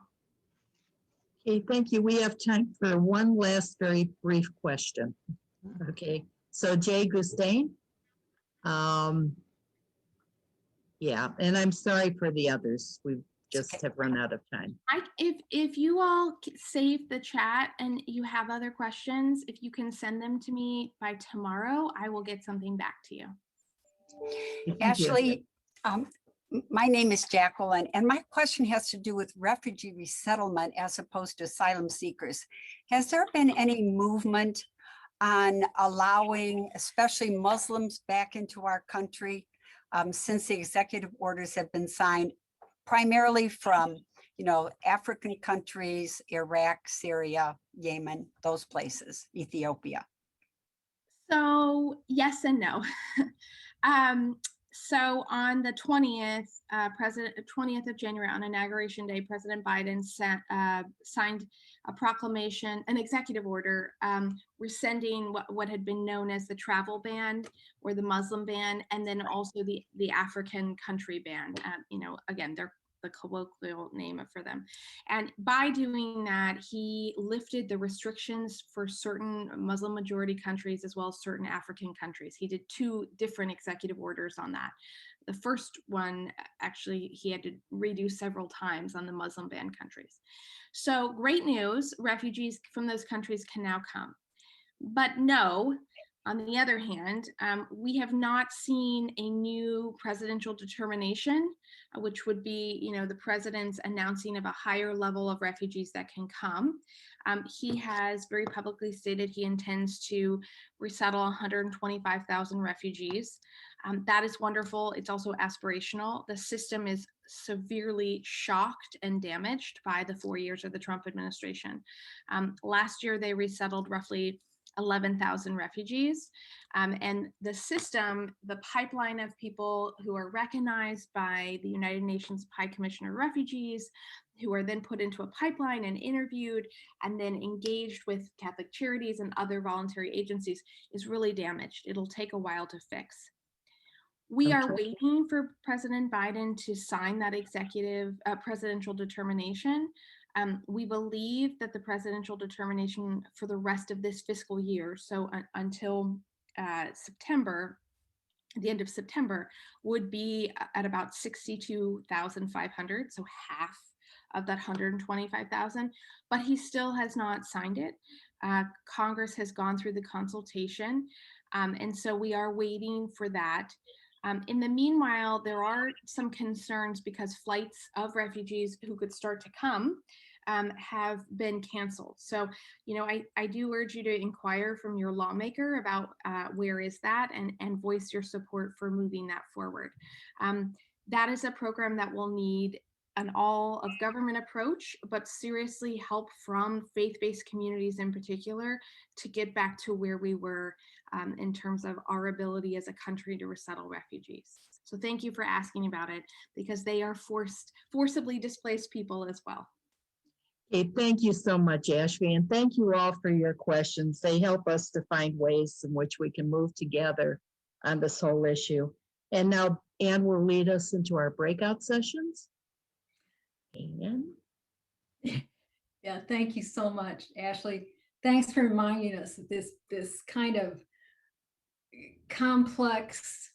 Okay, thank you. We have time for one last very brief question. Okay, so Jay Gustain. Yeah, and I'm sorry for the others. We just have run out of time. If you all save the chat and you have other questions, if you can send them to me by tomorrow, I will get something back to you. Thank you. Ashley, my name is Jacqueline, and my question has to do with refugee resettlement as opposed to asylum seekers. Has there been any movement on allowing especially Muslims back into our country since the executive orders have been signed, primarily from, African countries, Iraq, Syria, Yemen, those places, Ethiopia? So yes and no. So on the 20th, 20th of January, on Inauguration Day, President Biden signed a proclamation, an executive order, rescinding what had been known as the travel ban or the Muslim ban, and then also the African country ban. Again, they're the colloquial name for them. And by doing that, he lifted the restrictions for certain Muslim majority countries as well as certain African countries. He did 2 different executive orders on that. The first one, actually, he had to redo several times on the Muslim banned countries. So great news, refugees from those countries can now come. But no, on the other hand, we have not seen a new presidential determination, which would be, the president's announcing of a higher level of refugees that can come. He has very publicly stated he intends to resettle 125,000 refugees. That is wonderful. It's also aspirational. The system is severely shocked and damaged by the 4 years of the Trump administration. Last year, they resettled roughly 11,000 refugees. And the system, the pipeline of people who are recognized by the United Nations High Commissioner of Refugees, who are then put into a pipeline and interviewed and then engaged with Catholic Charities and other voluntary agencies, is really damaged. It'll take a while to fix. We are waiting for President Biden to sign that executive presidential determination. We believe that the presidential determination for the rest of this fiscal year, so until September, the end of September, would be at about 62,500, so half of that 125,000, but he still has not signed it. Congress has gone through the consultation, and so we are waiting for that. In the meanwhile, there are some concerns because flights of refugees who could start to come have been canceled. So, I do urge you to inquire from your lawmaker about where is that, and voice your support for moving that forward. That is a program that will need an all of government approach, but seriously help from faith-based communities in particular to get back to where we were in terms of our ability as a country to resettle refugees. So thank you for asking about it, because they are forcibly displaced people as well. Okay, thank you so much, Ashley, and thank you all for your questions. They help us to find ways in which we can move together on this whole issue. And now Anne will lead us into our breakout sessions. Anne? Yeah, thank you so much, Ashley. Thanks for reminding us of this kind of complex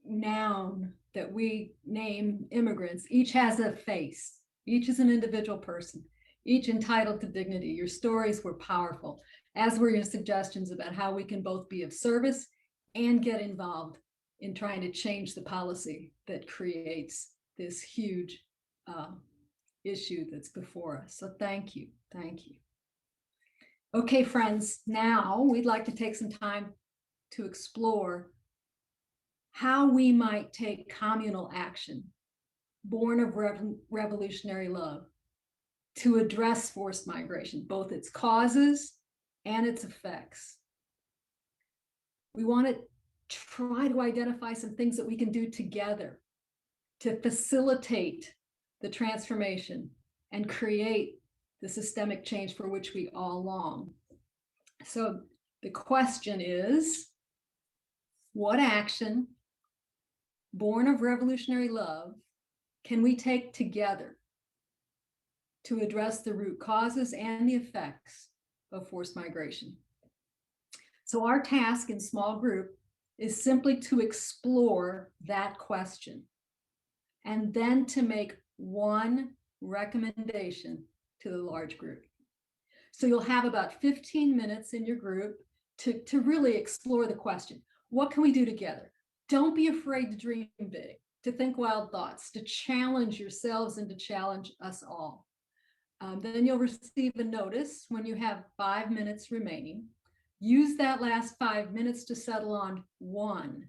noun that we name immigrants. Each has a face. Each is an individual person, each entitled to dignity. Your stories were powerful, as were your suggestions about how we can both be of service and get involved in trying to change the policy that creates this huge issue that's before us. So thank you. Thank you. Okay, friends, now we'd like to take some time to explore how we might take communal action born of revolutionary love to address forced migration, both its causes and its effects. We want to try to identify some things that we can do together to facilitate the transformation and create the systemic change for which we all long. So the question is, what action, born of revolutionary love, can we take together to address the root causes and the effects of forced migration? So our task in small group is simply to explore that question and then to make one recommendation to the large group. So you'll have about 15 minutes in your group to really explore the question. What can we do together? Don't be afraid to dream big, to think wild thoughts, to challenge yourselves and to challenge us all. Then you'll receive a notice when you have 5 minutes remaining. Use that last 5 minutes to settle on one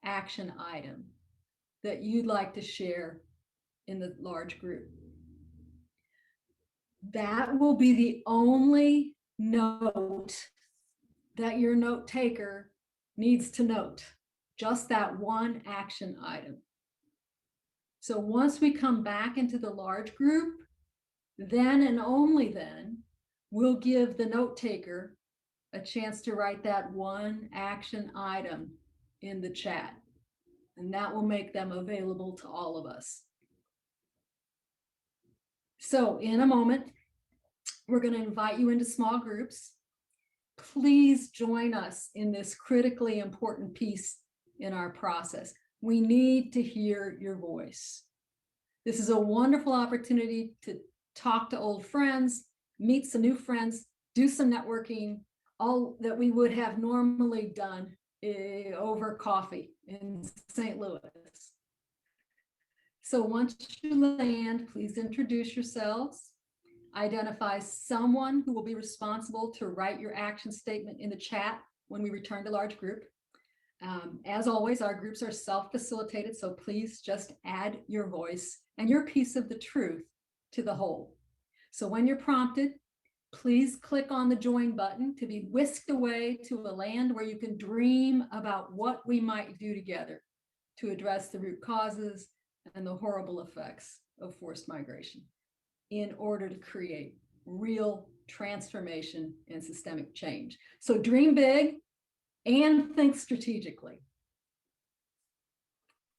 action item that you'd like to share in the large group. That will be the only note that your note taker needs to note, just that one action item. So once we come back into the large group, then and only then, we'll give the note taker a chance to write that one action item in the chat, and that will make them available to all of us. So in a moment, we're going to invite you into small groups. Please join us in this critically important piece in our process. We need to hear your voice. This is a wonderful opportunity to talk to old friends, meet some new friends, do some networking, all that we would have normally done over coffee in St. Louis. So once you land, please introduce yourselves. Identify someone who will be responsible to write your action statement in the chat when we return to large group. As always, our groups are self-facilitated, so please just add your voice and your piece of the truth to the whole. So when you're prompted, please click on the join button to be whisked away to a land where you can dream about what we might do together to address the root causes and the horrible effects of forced migration in order to create real transformation and systemic change. So dream big and think strategically.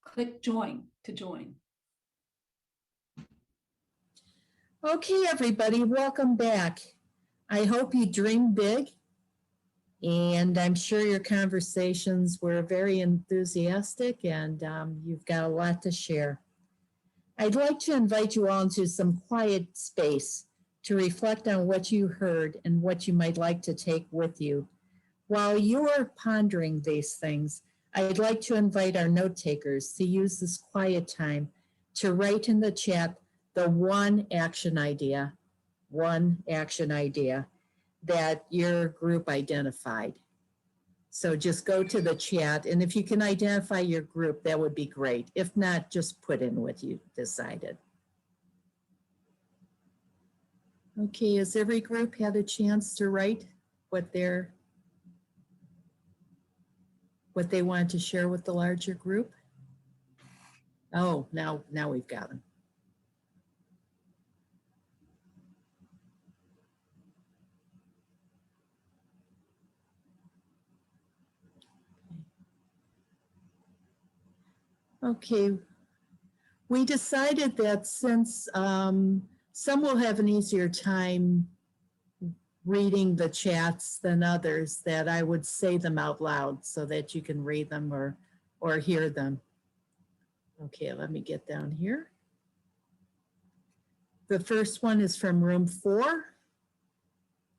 Click join to join. Okay, everybody, welcome back. I hope you dreamed big, and I'm sure your conversations were very enthusiastic, and you've got a lot to share. I'd like to invite you all into some quiet space to reflect on what you heard and what you might like to take with you. While you're pondering these things, I'd like to invite our note takers to use this quiet time to write in the chat the one action idea that your group identified. So just go to the chat, and if you can identify your group, that would be great. If not, just put in what you decided. Okay, has every group had a chance to write what they wanted to share with the larger group? Oh, now we've got them. Okay, we decided that since some will have an easier time reading the chats than others, that I would say them out loud so that you can read them or hear them. Okay, let me get down here. The first one is from room 4.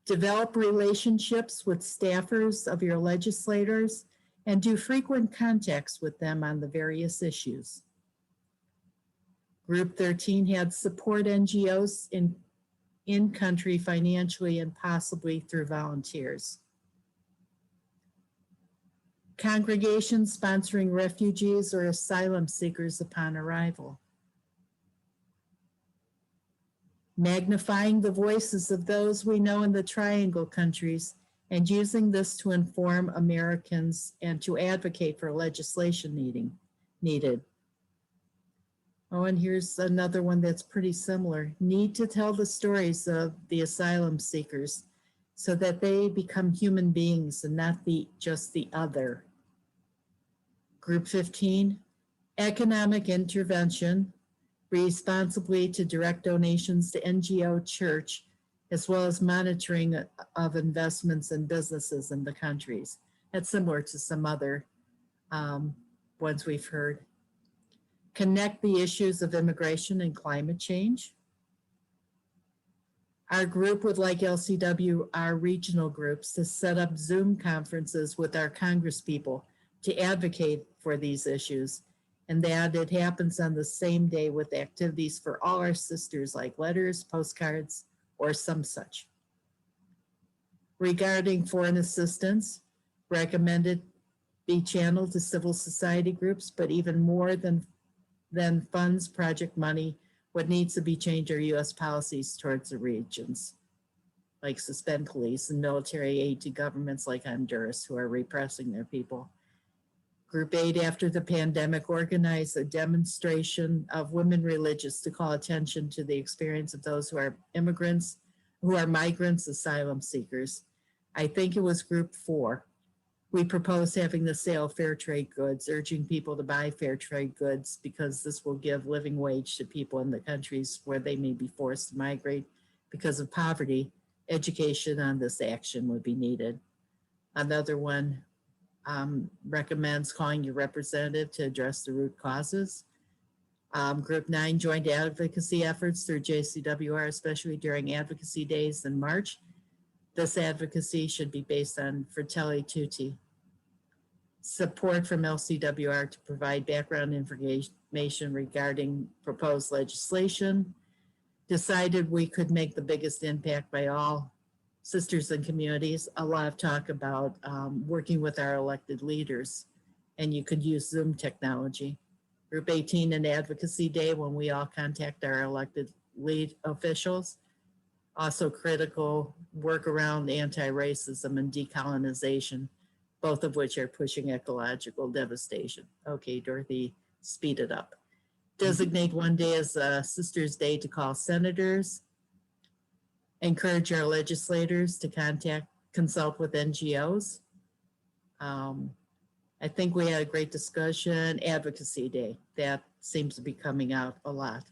Develop relationships with staffers of your legislators and do frequent contacts with them on the various issues. Group 13 had support NGOs in country financially and possibly through volunteers. Congregations sponsoring refugees or asylum seekers upon arrival. Magnifying the voices of those we know in the Triangle countries and using this to inform Americans and to advocate for legislation needed. Oh, and here's another one that's pretty similar. Need to tell the stories of the asylum seekers so that they become human beings and not just the other. Group 15, economic intervention, responsibly to direct donations to NGO church, as well as monitoring of investments in businesses in the countries. That's similar to some other ones we've heard. Connect the issues of immigration and climate change. Our group would like LCWR regional groups to set up Zoom conferences with our congresspeople to advocate for these issues, and that it happens on the same day with activities for all our sisters like letters, postcards, or some such. Regarding foreign assistance, recommended be channeled to civil society groups, but even more than funds, project money, what needs to be changed are U.S. policies towards the regions, like suspend police and military aid to governments like Honduras who are repressing their people. Group 8, after the pandemic, organized a demonstration of women religious to call attention to the experience of those who are immigrants, who are migrants, asylum seekers. I think it was group 4. We proposed having the sale of fair trade goods, urging people to buy fair trade goods because this will give living wage to people in the countries where they may be forced to migrate because of poverty. Education on this action would be needed. Another one recommends calling your representative to address the root causes. Group 9, joint advocacy efforts through JCWR, especially during advocacy days in March. This advocacy should be based on Fratelli Tutti. Support from LCWR to provide background information regarding proposed legislation. Decided we could make the biggest impact by all sisters and communities. A lot of talk about working with our elected leaders, and you could use Zoom technology. Group 18, an advocacy day when we all contact our elected lead officials. Also critical work around anti-racism and decolonization, both of which are pushing ecological devastation. Okay, Dorothy, speed it up. Designate one day as a Sisters' Day to call senators. Encourage our legislators to consult with NGOs. I think we had a great discussion. Advocacy Day, that seems to be coming out a lot.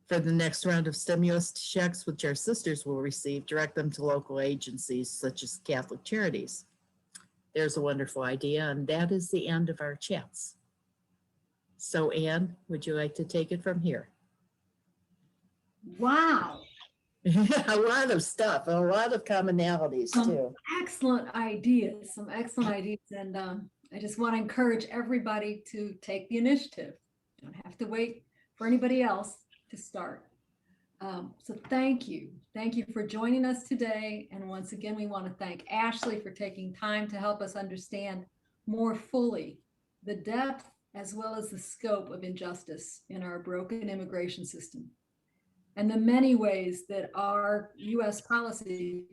For the next round of stimulus checks, which our sisters will receive, direct them to local agencies such as Catholic Charities. There's a wonderful idea, and that is the end of our chats. So Anne, would you like to take it from here? Wow. A lot of stuff, a lot of commonalities too. Excellent ideas, some excellent ideas. And I just want to encourage everybody to take the initiative. You don't have to wait for anybody else to start. So thank you. Thank you for joining us today. And once again, we want to thank Ashley for taking time to help us understand more fully the depth as well as the scope of injustice in our broken immigration system and the many ways that our U.S. policy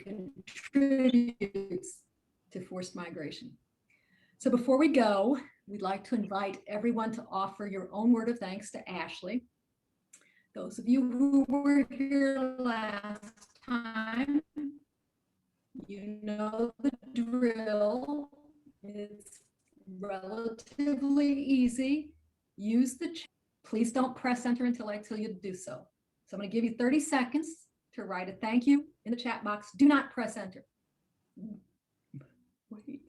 contributes to forced migration. So before we go, we'd like to invite everyone to offer your own word of thanks to Ashley. Those of you who were here last time, you know the drill. It's relatively easy. Use the chat. Please don't press enter until I tell you to do so. So I'm going to give you 30 seconds to write a thank you in the chat box. Do not press enter. Wait.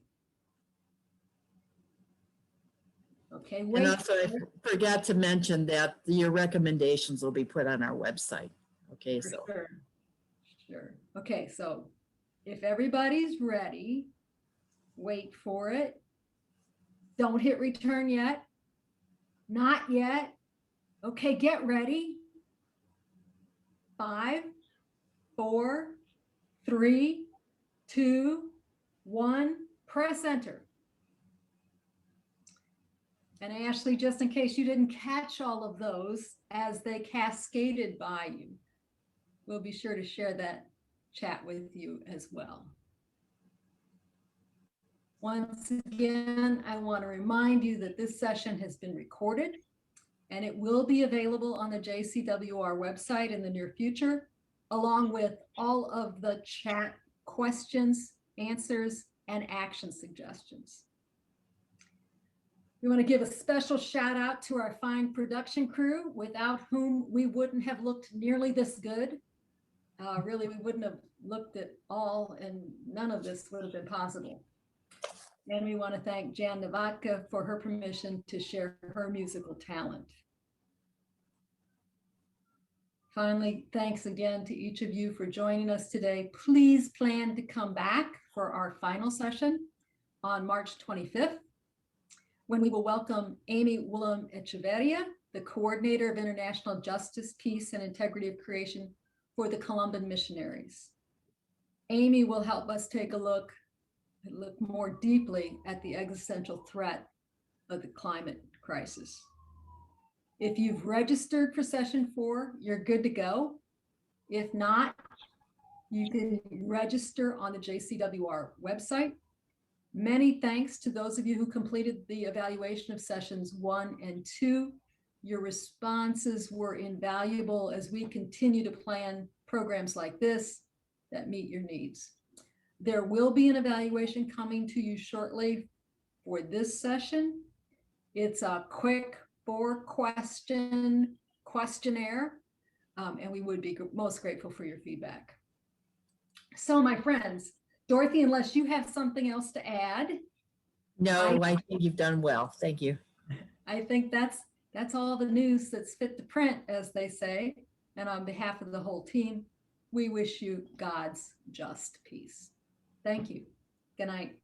Okay, wait. And also, I forgot to mention that your recommendations will be put on our website. Okay, so. Sure. Okay, so if everybody's ready, wait for it. Don't hit return yet. Not yet. Okay, get ready. 5, 4, 3, 2, 1, press enter. And Ashley, just in case you didn't catch all of those as they cascaded by you, we'll be sure to share that chat with you as well. Once again, I want to remind you that this session has been recorded and it will be available on the JCWR website in the near future, along with all of the chat questions, answers, and action suggestions. We want to give a special shout out to our fine production crew, without whom we wouldn't have looked nearly this good. Really, we wouldn't have looked at all, and none of this would have been possible. And we want to thank Jan Novatka for her permission to share her musical talent. Finally, thanks again to each of you for joining us today. Please plan to come back for our final session on March 25th, when we will welcome Amy Willem Echeverria, the Coordinator of International Justice, Peace, and Integrity of Creation for the Colombian Missionaries. Amy will help us take a look more deeply at the existential threat of the climate crisis. If you've registered for session 4, you're good to go. If not, you can register on the JCWR website. Many thanks to those of you who completed the evaluation of sessions 1 and 2. Your responses were invaluable as we continue to plan programs like this that meet your needs. There will be an evaluation coming to you shortly for this session. It's a quick 4-question questionnaire, and we would be most grateful for your feedback. So my friends, Dorothy, unless you have something else to add. No, I think you've done well. Thank you. I think that's all the news that's fit to print, as they say. And on behalf of the whole team, we wish you God's just peace. Thank you. Good night.